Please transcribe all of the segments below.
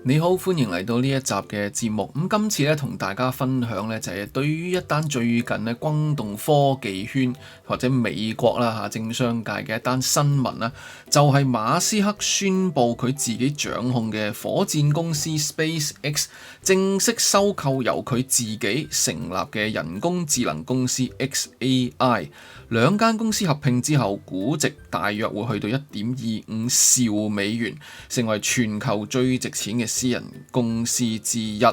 你好，歡迎嚟到呢一集嘅節目。今次咧同大家分享咧就係對於一單最近咧轟動科技圈或者美國啦政商界嘅一單新聞啦，就係馬斯克宣布佢自己掌控嘅火箭公司 SpaceX 正式收購由佢自己成立嘅人工智能公司 xAI， 兩間公司合併之後，估值大約會去到1.25兆美元，成為全球最值錢嘅私人公司之一。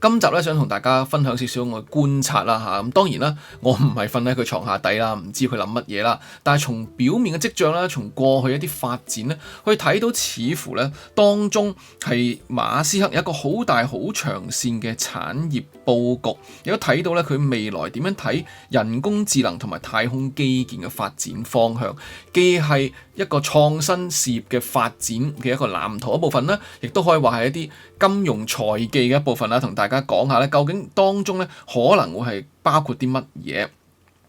今集咧想同大家分享少少我嘅觀察啦嚇，咁當然啦，我唔係瞓喺佢床下底啦，唔知佢諗乜嘢啦。但係從表面嘅跡象啦，從過去一啲發展咧，可以睇到似乎咧當中係馬斯克有一個好大好長線嘅產業佈局，亦都睇到咧佢未來點樣睇人工智能同埋太空基建嘅發展方向，既係一個創新事業嘅發展嘅一個藍圖一部分啦，亦都可以話係一啲金融財技嘅一部分啦，同大家講下咧，究竟當中咧可能會係包括啲乜嘢？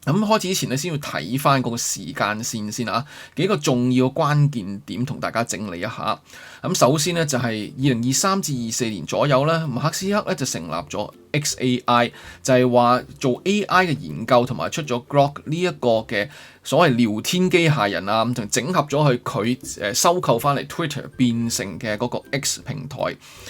咁開始之前咧，先要睇翻嗰個時間線先啊，幾個重要關鍵點同大家整理一下。咁首先咧就係2023至24年左右咧，馬斯克咧就成立咗xAI， 就係話做 AI 嘅研究，同埋出咗 Grok 呢一個嘅所謂聊天機械人啊，咁就整合咗去佢收購翻嚟 Twitter 變成嘅嗰個 X 平台。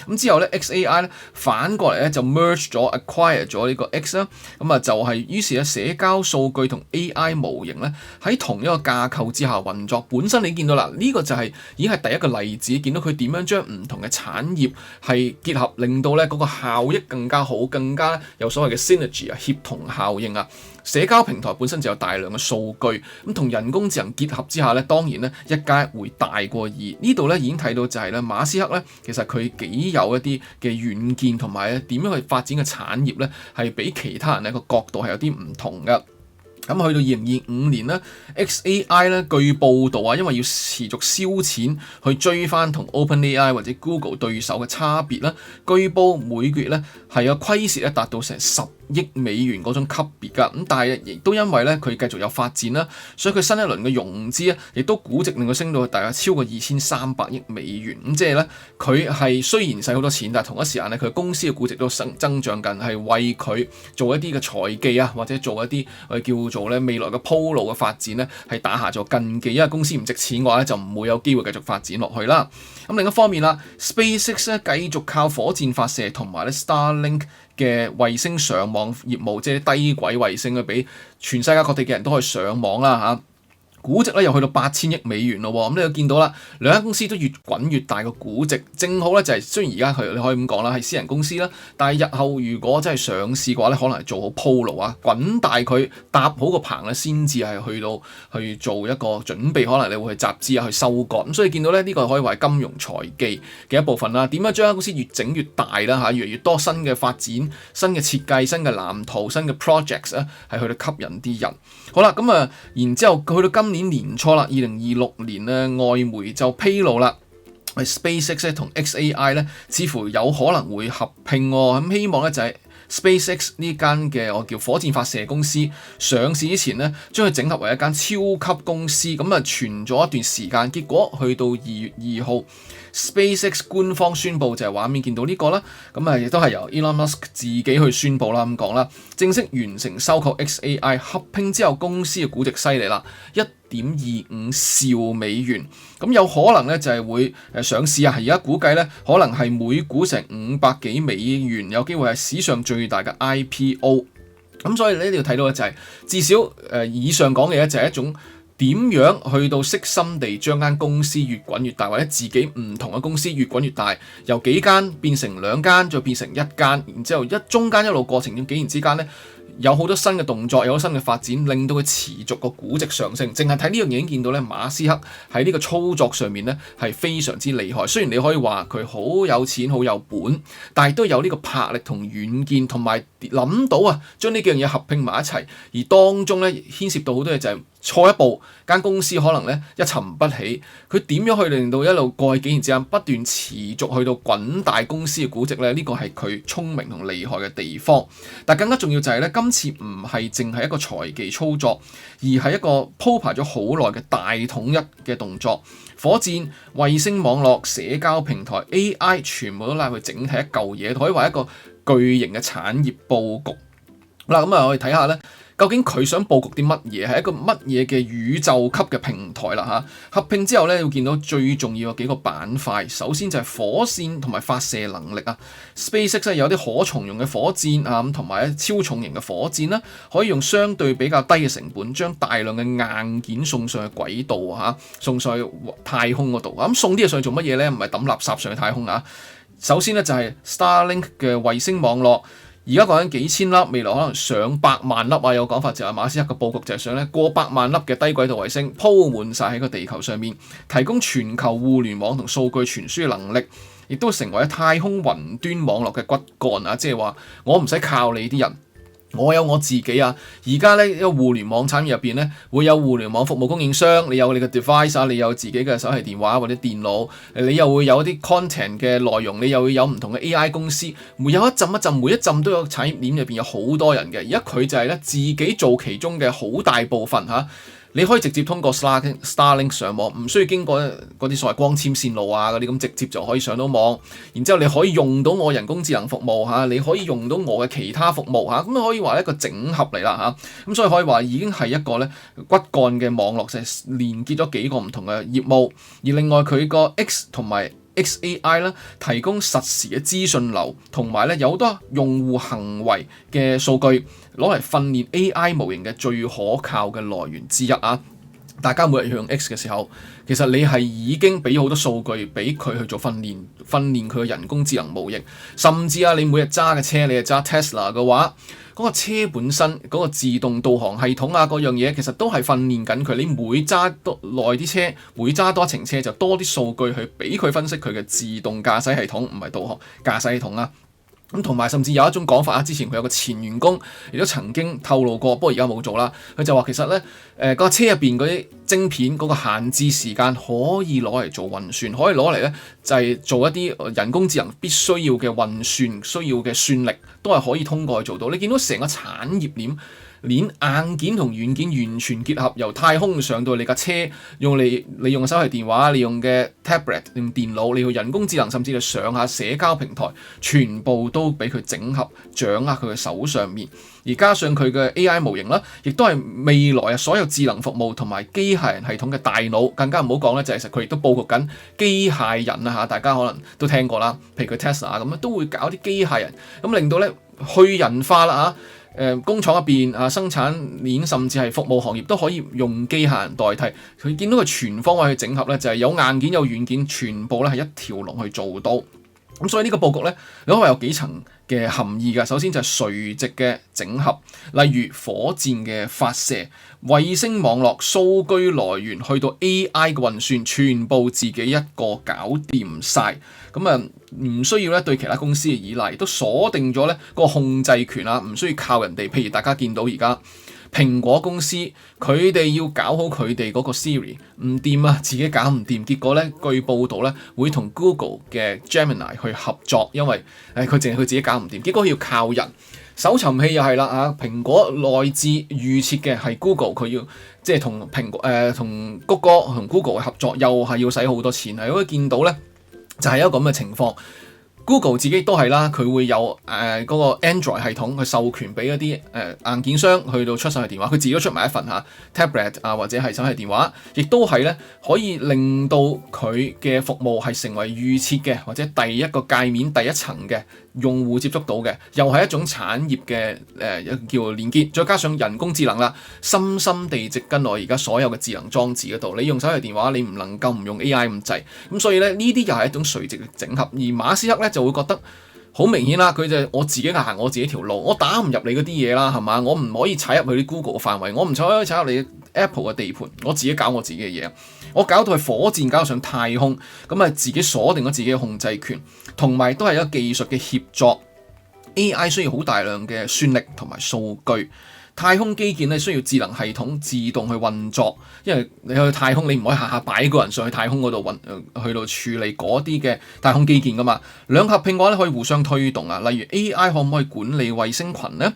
咁之後咧 xAI 咧反過嚟咧就 merge 咗 acquire 咗呢個 X 啦，咁啊就係於是咧社交數據同 AI 模型咧喺同一個架構之下運作。本身你見到啦，呢個就係已經係第一個例子，見到佢點樣將唔同嘅產業係結合，令到咧嗰個效益更加好，更加有所謂嘅 synergy 啊，協同效應啊。社交平台本身就有大量嘅數據，咁同人工智能結合之下咧，當然咧一加一會大過二。呢度咧已經睇到就係咧馬斯克咧，其實佢幾有一啲嘅遠見，同埋咧點樣去發展嘅產業咧，係比其他人咧個角度係有啲唔同嘅。咁去到2025年咧 xAI 咧據報道啊，因為要持續燒錢去追翻同 OpenAI 或者 Google 對手嘅差別啦，據報每個月咧係有虧蝕咧達到成10億美元嗰種級別㗎。咁但係亦都因為咧佢繼續有發展啦，所以佢新一輪嘅融資咧亦都估值令佢升到大約超過2300億美元。咁即係咧佢係雖然使好多錢，但係同一時間咧佢公司嘅估值都增長緊，係為佢做一啲嘅財技啊，或者做一啲我哋叫做咧未來嘅鋪路嘅發展咧係打下咗根基。因為公司唔值錢嘅話咧，就唔會有機會繼續發展落去啦。咁另一方面啦 ，SpaceX 咧繼續靠火箭發射同埋咧 Starlink 嘅衛星上網業務，即係低軌衛星咧，俾全世界各地嘅人都可以上網啦嚇。估值咧又去到8000億美元咯喎，咁你都見到啦，兩間公司都越滾越大個估值，正好咧就係雖然而家你可以咁講啦，係私人公司啦，但係日後如果真係上市嘅話咧，可能係做好鋪路啊，滾大佢搭好個棚咧，先至係去做一個準備，可能你會去集資啊，去收割。咁所以見到咧呢個可以話係金融財技嘅一部分啦。點樣將間公司越整越大啦嚇，越嚟越多新嘅發展、新嘅設計、新嘅藍圖、新嘅 projects 咧，係去到吸引啲人。好啦，咁然之後去到今年年初啦，2026年咧，外媒就披露啦，SpaceX 同 xAI 咧，似乎有可能會合併喎。咁希望咧就係SpaceX 呢間嘅我叫火箭發射公司上市之前咧，將佢整合為一間超級公司，咁傳咗一段時間，結果去到2月2號。SpaceX 官方宣布就係畫面見到呢個啦，咁亦都係由 Elon Musk 自己去宣布啦，咁講啦，正式完成收購 xAI 合併之後，公司嘅估值犀利啦，1.25兆美元，咁有可能咧就係會上市啊，而家估計咧可能係每股成500幾美元，有機會係史上最大嘅 IPO。咁所以呢度睇到嘅就係至少以上講嘅嘢就係一種點樣去到悉心地將間公司越滾越大，或者自己唔同嘅公司越滾越大，由幾間變成2間，再變成1間，然之後中間一路過程中幾年之間咧，有好多新嘅動作，有好多新嘅發展，令到佢持續個估值上升。淨係睇呢樣嘢已經見到咧，馬斯克喺呢個操作上面咧係非常之厲害。雖然你可以話佢好有錢、好有本，但係都有呢個魄力同遠見，同埋諗到啊，將呢幾樣嘢合併埋一齊，而當中咧牽涉到好多嘢就係錯一步，間公司可能咧一沉不起。佢點樣去令到一路過去幾年之間不斷持續去到滾大公司嘅估值咧？呢個係佢聰明同厲害嘅地方。但更加重要就係咧，今次唔係淨係一個財技操作，而係一個鋪排咗好耐嘅大統一嘅動作。火箭、衛星網絡、社交平台、AI 全部都拉去整體一嚿嘢，可以話一個巨型嘅產業佈局。嗱，咁我哋睇下咧，究竟佢想佈局啲乜嘢？係一個乜嘢嘅宇宙級嘅平台啦嚇。合併之後咧，會見到最重要嘅幾個板塊。首先就係火箭同埋發射能力啊。SpaceX 有啲可重用嘅火箭啊，同埋超重型嘅火箭啦，可以用相對比較低嘅成本，將大量嘅硬件送上去軌道嚇，送上去太空嗰度。咁送啲嘢上去做乜嘢咧？唔係抌垃圾上去太空啊。首先咧就係 Starlink 嘅衛星網絡。而家講緊幾千粒，未來可能上百萬粒啊！有講法就係馬斯克嘅佈局就係想咧過百萬粒嘅低軌道衛星鋪滿晒喺個地球上面，提供全球互聯網同數據傳輸嘅能力，亦都成為太空雲端網絡嘅骨幹啊！即係話我唔使靠你啲人。我有我自己啊！而家咧一個互聯網產業入邊咧，會有互聯網服務供應商，你有你嘅 device 啊，你有自己嘅手提電話或者電腦，你又會有啲 content 嘅內容，你又會有唔同嘅 AI 公司，會有一陣一陣，每一陣都有產業鏈入邊有好多人嘅。而家佢就係咧自己做其中嘅好大部分嚇。你可以直接通過 Starlink 上網，唔需要經過嗰啲所謂光纖線路啊嗰啲咁，直接就可以上到網。然之後你可以用到我人工智能服務嚇，你可以用到我嘅其他服務嚇，咁可以話一個整合嚟啦嚇。咁所以可以話已經係一個咧骨幹嘅網絡，就係連結咗幾個唔同嘅業務。而另外佢個 X 同埋XAI 啦，提供實時嘅資訊流，同埋咧有好多用戶行為嘅數據攞嚟訓練 AI 模型嘅最可靠嘅來源之一啊！大家每日用 X 嘅時候，其實你係已經俾好多數據俾佢去做訓練佢嘅人工智能模型，甚至啊，你每日揸嘅車，你係揸 Tesla 嘅話，嗰個車本身嗰個自動導航系統啊，嗰樣嘢其實都係訓練緊佢。你每揸多耐啲車，每揸多一程車，就多啲數據去俾佢分析佢嘅自動駕駛系統，唔係導航駕駛系統啊。咁同埋甚至有一種講法啊，之前佢有個前員工亦都曾經透露過，不過而家冇做啦。佢就話其實咧，個車入邊嗰啲晶片嗰個閒置時間可以攞嚟做運算，可以攞嚟咧就係做一啲人工智能必須要嘅運算需要嘅算力，都係可以通過去做到。你見到成個產業鏈硬件同軟件完全結合，由太空上到你架車，你用手提電話，你用嘅 tablet 用電腦，你用人工智能，甚至係上下社交平台，全部都俾佢整合掌握佢嘅手上面。而加上佢嘅 AI 模型啦，亦都係未來所有智能服務同埋機械人系統嘅大腦。更加唔好講咧，就係其實佢亦都佈局緊機械人啊嚇，大家可能都聽過啦，譬如佢 Tesla 咁樣都會搞啲機械人，咁令到咧去人化啦嚇。工廠入邊啊，生產鏈甚至係服務行業都可以用機械人代替。佢見到佢全方位去整合咧，就係有硬件有軟件，全部咧係一條龍去做到。咁所以呢個佈局咧，你可以話有幾層嘅含義㗎。首先就係垂直嘅整合，例如火箭嘅發射、衛星網絡、數據來源去到 AI 嘅運算，全部自己一個搞掂晒。咁啊，唔需要咧對其他公司嘅依賴，都鎖定咗咧個控制權啊，唔需要靠人哋。譬如大家見到而家蘋果公司，佢哋要搞好佢哋嗰個 Siri 唔掂啊，自己搞唔掂，結果咧據報道咧會同 Google 嘅 Gemini 去合作，因為佢淨係佢自己搞唔掂，結果要靠人。搜尋器又係啦嚇，蘋果內置預設嘅係 Google，佢要即係同同谷歌同 Google 嘅合作，又係要使好多錢，係可以見到咧就係一個咁嘅情況。Google 自己都係啦，佢會有嗰個 Android 系統去授權俾一啲硬件商去到出手提電話，佢自己都出埋一份tablet 啊，或者係手提電話，亦都係咧可以令到佢嘅服務係成為預設嘅，或者第一個界面第一層嘅用戶接觸到嘅，又係一種產業嘅叫連結，再加上人工智能啦，深深地植根落而家所有嘅智能裝置嗰度。你用手提電話，你唔能夠唔用 AI 咁滯，咁所以咧呢啲又係一種垂直嘅整合。而馬斯克咧就會覺得好明顯啦，佢就我自己行我自己條路，我打唔入你嗰啲嘢啦，係嘛？我唔可以踩入去啲 Google 嘅範圍，我唔可以踩入你 Apple 嘅地盤，我自己搞我自己嘅嘢，我搞到係火箭搞上太空，咁啊自己鎖定咗自己嘅控制權，同埋都係一個技術嘅協作。AI 需要好大量嘅算力同埋數據。太空基建咧需要智能系統自動去運作，因為你去太空你唔可以下下擺個人上去太空嗰度去到處理嗰啲嘅太空基建噶嘛。兩合併嘅話咧可以互相推動啊。例如 AI 可唔可以管理衛星群呢？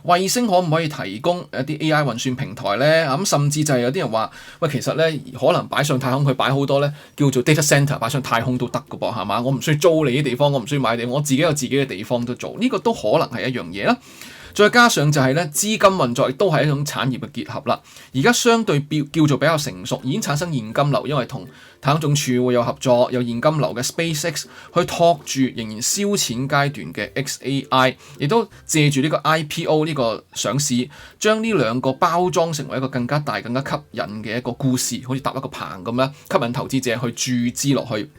衛星可唔可以提供一啲 AI 運算平台呢？咁甚至就係有啲人話，喂，其實咧可能擺上太空，佢擺好多咧叫做 data center 擺上太空都得噶噃，係嘛？我唔需要租你啲地方，我唔需要買地方，我自己有自己嘅地方都做，呢個都可能係一樣嘢啦。再加上就係咧資金運作亦都係一種產業嘅結合啦。而家相對叫做比較成熟，已經產生現金流，因為同太空總署會有合作，有現金流嘅 SpaceX 去托住仍然燒錢階段嘅 XAI， 亦都借住呢個 IPO 呢個上市，將呢兩個包裝成為一個更加大、更加吸引嘅一個故事，好似搭一個棚咁樣，吸引投資者去注資落去。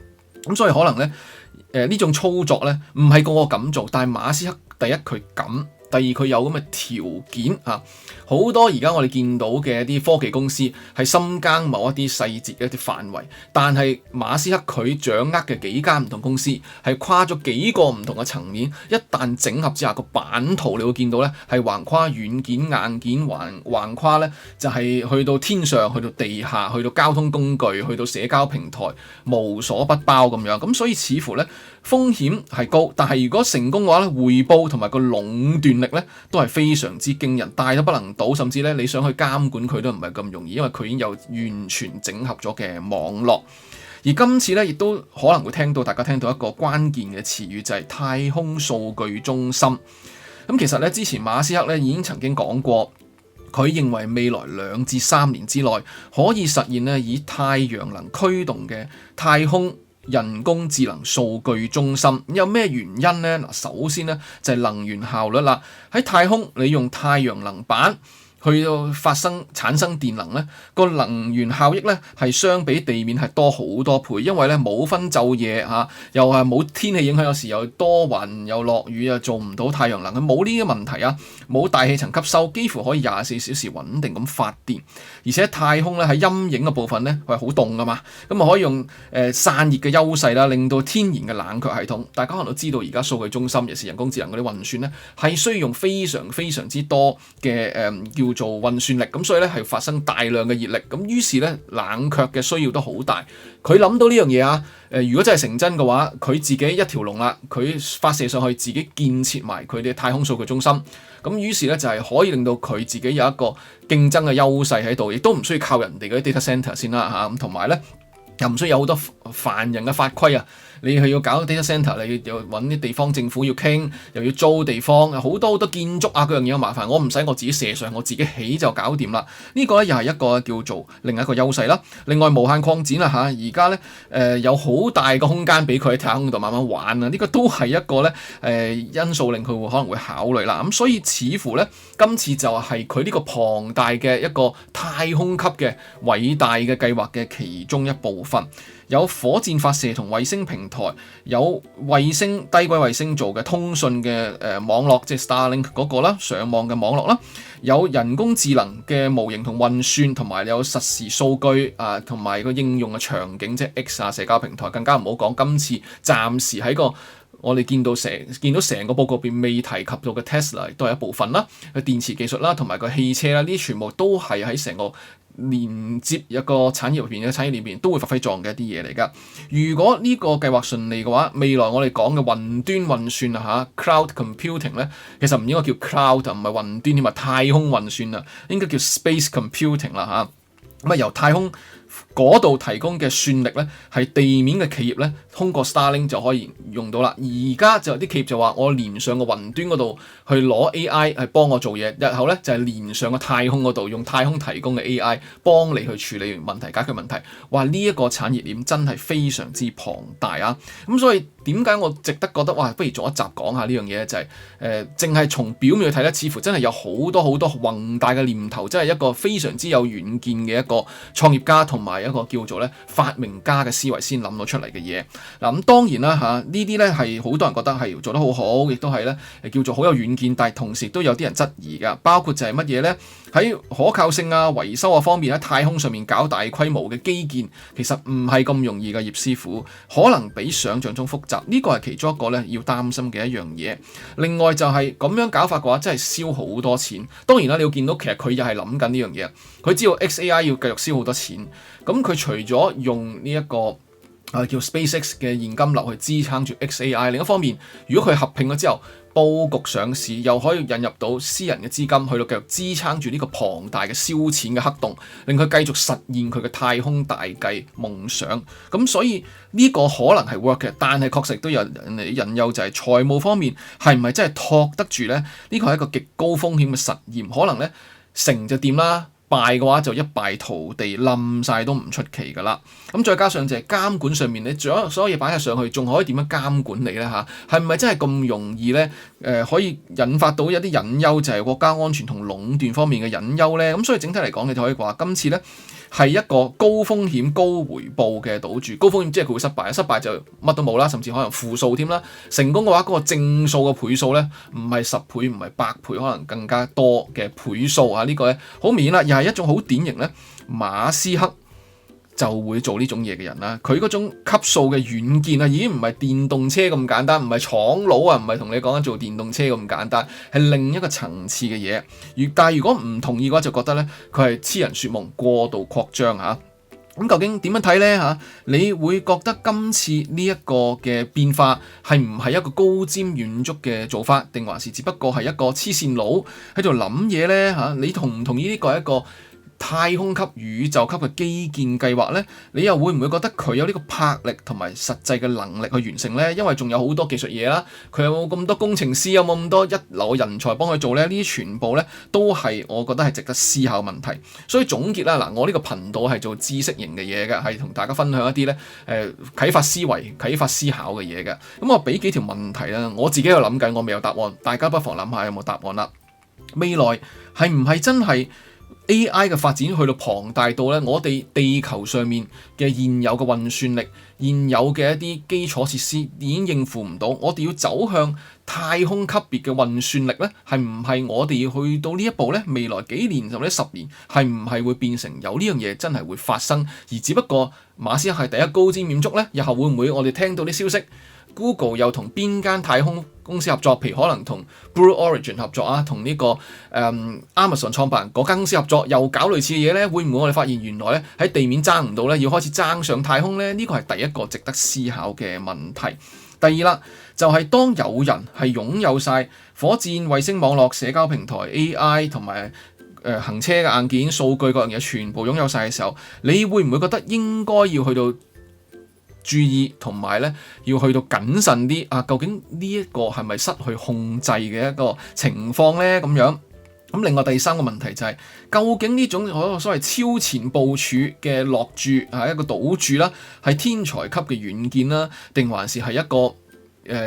咁所以可能咧，呢種操作咧唔係個個咁做，但係馬斯克第一佢敢。第二佢有咁嘅條件啊，好多而家我哋見到嘅一啲科技公司係深耕某一啲細節嘅一啲範圍，但係馬斯克佢掌握嘅幾間唔同公司係跨咗幾個唔同嘅層面，一旦整合之下個版圖，你會見到咧係橫跨軟件、硬件，橫跨咧就係去到天上、去到地下、去到交通工具、去到社交平台，無所不包咁樣。咁所以似乎咧風險係高，但係如果成功嘅話咧，回報同埋個壟斷力咧都係非常之驚人，大到不能倒，甚至咧你想去監管佢都唔係咁容易，因為佢已經有完全整合咗嘅網絡。而今次咧亦都可能會大家聽到一個關鍵嘅詞語，就係太空數據中心。咁其實咧之前馬斯克咧已經曾經講過，佢認為未來2至3年之內可以實現咧以太陽能驅動嘅太空人工智能數據中心。有咩原因呢？嗱，首先咧就係能源效率啦。喺太空你用太陽能板去到產生電能咧，個能源效益咧係相比地面係多好多倍，因為咧冇分晝夜嚇，又係冇天氣影響，有時又多雲又落雨啊，做唔到太陽能，佢冇呢啲問題啊，冇大氣層吸收，幾乎可以24小時穩定咁發電。而且太空咧喺陰影嘅部分咧係好凍噶嘛，咁啊可以用散熱嘅優勢啦，令到天然嘅冷卻系統。大家可能都知道，而家數據中心尤其是人工智能嗰啲運算咧係需要用非常非常之多嘅叫做運算力，咁所以咧係發生大量嘅熱力，咁於是咧冷卻嘅需要都好大。佢諗到呢樣嘢啊，如果真係成真嘅話，佢自己一條龍啦，佢發射上去，自己建設埋佢哋太空數據中心，咁於是咧就係可以令到佢自己有一個競爭嘅優勢喺度，亦都唔需要靠人哋嗰啲 data center 先啦嚇，咁同埋咧又唔需要有好多煩人嘅法規啊。你係要搞 data center， 你要揾啲地方政府要傾，又要租地方，好多建築啊嗰樣嘢好麻煩。我唔使我自己射上，我自己起就搞掂啦。呢個咧又係一個叫做另一個優勢啦。另外無限擴展啦嚇，而家咧有好大個空間俾佢喺太空度慢慢玩啊。呢個都係一個咧因素令佢可能會考慮啦。咁所以似乎咧今次就係佢呢個龐大嘅一個太空級嘅偉大嘅計劃嘅其中一部分。有火箭發射同衛星平台，有衛星低軌衛星做嘅通訊嘅網絡，即係 Starlink 嗰個啦，上網嘅網絡啦，有人工智能嘅模型同運算，同埋有實時數據啊，同埋個應用嘅場景，即係 X 啊社交平台，更加唔好講。今次暫時喺個我哋見到成個報告入邊未提及到嘅 Tesla 都係一部分啦，個電池技術啦，同埋個汽車啦，呢啲全部都係喺成個連接一個產業入邊嘅產業裏邊都會發揮作用嘅一啲嘢嚟㗎。如果呢個計劃順利嘅話，未來我哋講嘅雲端運算啊嚇 cloud computing 咧，其實唔應該叫 cloud，唔係雲端添啊，太空運算啊，應該叫 space computing 啦嚇。咁啊由太空嗰度提供嘅算力咧，係地面嘅企業咧，通過 Starlink 就可以用到啦。而家就有啲企業就話，我連上個雲端嗰度去攞 AI 係幫我做嘢，日後咧就係連上個太空嗰度，用太空提供嘅 AI 幫你去處理問題、解決問題。哇！呢一個產業鏈真係非常之龐大啊！咁所以點解我值得覺得哇，不如做一集講下呢樣嘢咧？就係淨係從表面去睇咧，似乎真係有好多好多宏大嘅念頭，真係一個非常之有遠見嘅一個創業家同埋係一個叫做咧發明家嘅思維先諗到出嚟嘅嘢。嗱咁當然啦呢啲咧係好多人覺得係做得好好，亦都係咧叫做好有遠見，但係同時都有啲人質疑㗎，包括就係乜嘢咧？喺可靠性啊、維修啊方面，喺太空上面搞大規模嘅基建，其實唔係咁容易嘅，葉師傅可能比想象中複雜，呢個係其中一個咧要擔心嘅一樣嘢。另外就係咁樣搞法嘅話，真係燒好多錢。當然啦，你要見到其實佢又係諗緊呢樣嘢，佢知道 XAI 要繼續燒好多錢，咁佢除咗用呢一個叫 SpaceX 嘅現金流去支撐住 XAI， 另一方面，如果佢合併咗之後，佈局上市，又可以引入到私人嘅資金去到繼續支撐住呢個龐大嘅燒錢嘅黑洞，令佢繼續實現佢嘅太空大計夢想。咁所以呢個可能係 work 嘅，但係確實都有人哋引誘，就係財務方面係唔係真係托得住呢？呢個係一個極高風險嘅實驗，可能呢成就掂啦。敗嘅話就一敗塗地，冧晒都唔出奇㗎啦。咁再加上就係監管上面，你所有嘢擺晒上去，仲可以點樣監管你呢？係唔係真係咁容易呢？可以引發到一啲隱憂，就係國家安全同壟斷方面嘅隱憂呢？咁所以整體嚟講，你就可以話今次呢係一個高風險高回報嘅賭注。高風險即係佢會失敗，失敗就乜都冇啦，甚至可能負數添啦。成功嘅話，嗰個正數嘅倍數呢，唔係10倍，唔係100倍，可能更加多嘅倍數啊！呢個呢，好明顯啦，又係一種好典型呢，馬斯克就會做呢種嘢嘅人啦。佢嗰種級數嘅軟件啊，已經唔係電動車咁簡單，唔係廠佬啊，唔係同你講緊做電動車咁簡單，係另一個層次嘅嘢。但係如果唔同意嘅話，就覺得呢，佢係痴人說夢，過度擴張嚇。咁究竟點樣睇呢？你會覺得今次呢一個嘅變化係唔係一個高瞻遠矚嘅做法，定還是只不過係一個黐線佬喺度諗嘢呢？你同唔同意呢個係一個太空級、宇宙級嘅基建計劃呢？你又會唔會覺得佢有呢個魄力同埋實際嘅能力去完成呢？因為仲有好多技術嘢啦，佢有冇咁多工程師，有冇咁多一流人才幫佢做呢？呢啲全部呢都係我覺得係值得思考問題。所以總結啦，我呢個頻道係做知識型嘅嘢嘅，係同大家分享一啲呢啟發思維、啟發思考嘅嘢嘅。咁我俾幾條問題啦，我自己有諗緊，我未有答案，大家不妨諗下有冇答案啦。未來係唔係真係AI 嘅發展去到龐大到咧，我哋地球上面嘅現有嘅運算力、現有嘅一啲基礎設施已經應付唔到，我哋要走向太空級別嘅運算力咧，係唔係我哋要去到呢一步咧？未來幾年甚至10年，係唔係會變成有呢樣嘢真係會發生？而只不過馬斯克係第一高瞻遠矚咧，日後會唔會我哋聽到啲消息？Google 又同邊間太空公司合作？譬如可能同 Blue Origin 合作啊，同呢個Amazon 創辦人嗰間公司合作，又搞類似嘅嘢咧，會唔會我哋發現原來咧喺地面爭唔到咧，要開始爭上太空咧？呢個係第一個值得思考嘅問題。第二啦，就係當有人係擁有晒火箭、衛星網絡、社交平台、AI 同埋行車嘅硬件、數據各樣嘢全部擁有晒嘅時候，你會唔會覺得應該要去到注意同埋咧，要去到謹慎啲啊？究竟呢一個係咪失去控制嘅一個情況咧？咁樣咁，另外第三個問題就係，究竟呢種所謂超前部署嘅落注係一個賭注啦，係天才級嘅軟件啦，定還是係一個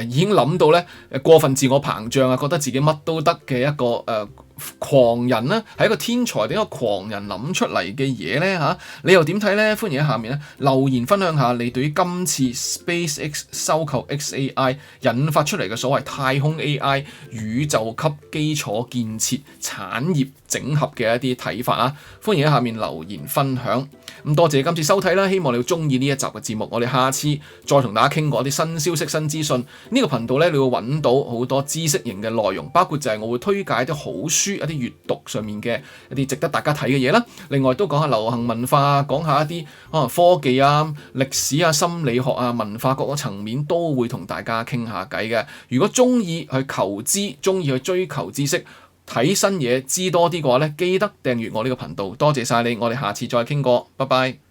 已經諗到咧過分自我膨脹啊，覺得自己乜都得嘅一個狂人呢？係一個天才定一個狂人諗出嚟嘅嘢呢？你又點睇呢？歡迎喺下面留言分享下你對於今次 SpaceX 收購 XAI 引發出嚟嘅所謂太空 AI 宇宙級基礎建設產業整合嘅一啲睇法啊！歡迎喺下面留言分享。咁多謝今次收睇啦，希望你會中意呢一集嘅節目。我哋下次再同大家傾過啲新消息、新資訊。呢個頻道咧，你會揾到好多知識型嘅內容，包括就係我會推介啲好書、一啲閱讀上面嘅一啲值得大家睇嘅嘢啦。另外都講下流行文化，講下一啲可能科技啊、歷史啊、心理學啊、文化各個層面都會同大家傾下偈嘅。如果中意去求知、中意去追求知識、睇新嘢知多啲嘅話咧，記得訂閱我呢個頻道。多謝晒你，我哋下次再傾過，拜拜。